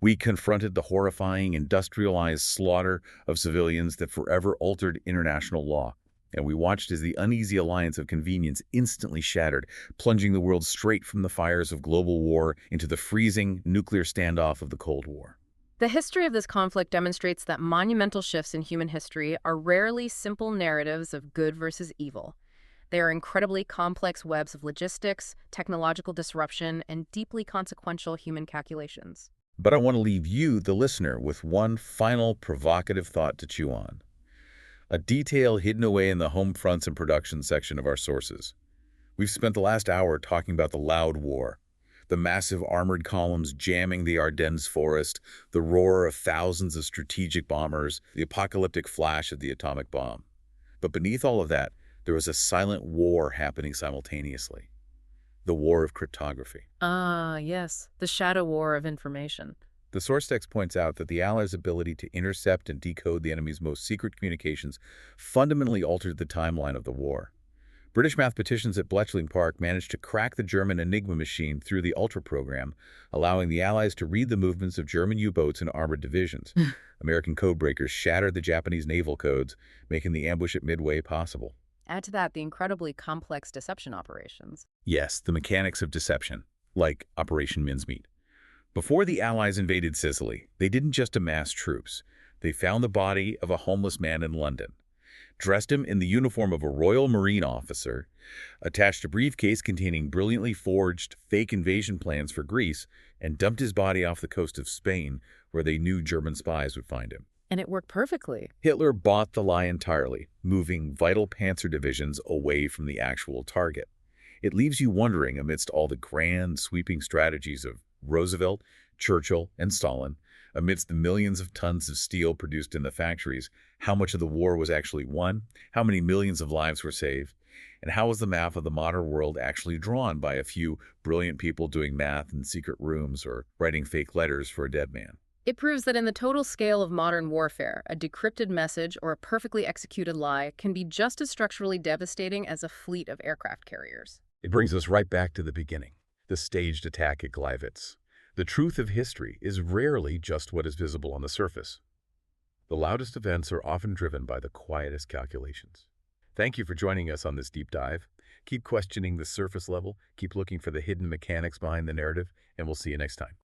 We confronted the horrifying industrialized slaughter of civilians that forever altered international law. And we watched as the uneasy alliance of convenience instantly shattered, plunging the world straight from the fires of global war into the freezing nuclear standoff of the Cold War. The history of this conflict demonstrates that monumental shifts in human history are rarely simple narratives of good versus evil. They are incredibly complex webs of logistics, technological disruption, and deeply consequential human calculations. But I want to leave you, the listener, with one final provocative thought to chew on. A detail hidden away in the home fronts and production section of our sources. We've spent the last hour talking about the loud war, the massive armored columns jamming the Ardennes forest, the roar of thousands of strategic bombers, the apocalyptic flash of the atomic bomb. But beneath all of that, there was a silent war happening simultaneously. The war of cryptography. Ah, yes, the shadow war of information. The source text points out that the Allies' ability to intercept and decode the enemy's most secret communications fundamentally altered the timeline of the war. British mathematicians at Bletchling Park managed to crack the German Enigma machine through the Ultra program, allowing the Allies to read the movements of German U-boats and armored divisions. American codebreakers shattered the Japanese naval codes, making the ambush at Midway possible. Add to that the incredibly complex deception operations. Yes, the mechanics of deception, like Operation Mincemeat. Before the Allies invaded Sicily, they didn't just amass troops. They found the body of a homeless man in London, dressed him in the uniform of a Royal Marine officer, attached a briefcase containing brilliantly forged fake invasion plans for Greece, and dumped his body off the coast of Spain, where they knew German spies would find him. And it worked perfectly. Hitler bought the lie entirely, moving vital panzer divisions away from the actual target. It leaves you wondering, amidst all the grand, sweeping strategies of Roosevelt, Churchill, and Stalin, amidst the millions of tons of steel produced in the factories, how much of the war was actually won, how many millions of lives were saved, and how was the map of the modern world actually drawn by a few brilliant people doing math in secret rooms or writing fake letters for a dead man. It proves that in the total scale of modern warfare, a decrypted message or a perfectly executed lie can be just as structurally devastating as a fleet of aircraft carriers. It brings us right back to the beginning, the staged attack at Gleiwitz. The truth of history is rarely just what is visible on the surface. The loudest events are often driven by the quietest calculations. Thank you for joining us on this deep dive. Keep questioning the surface level, keep looking for the hidden mechanics behind the narrative, and we'll see you next time.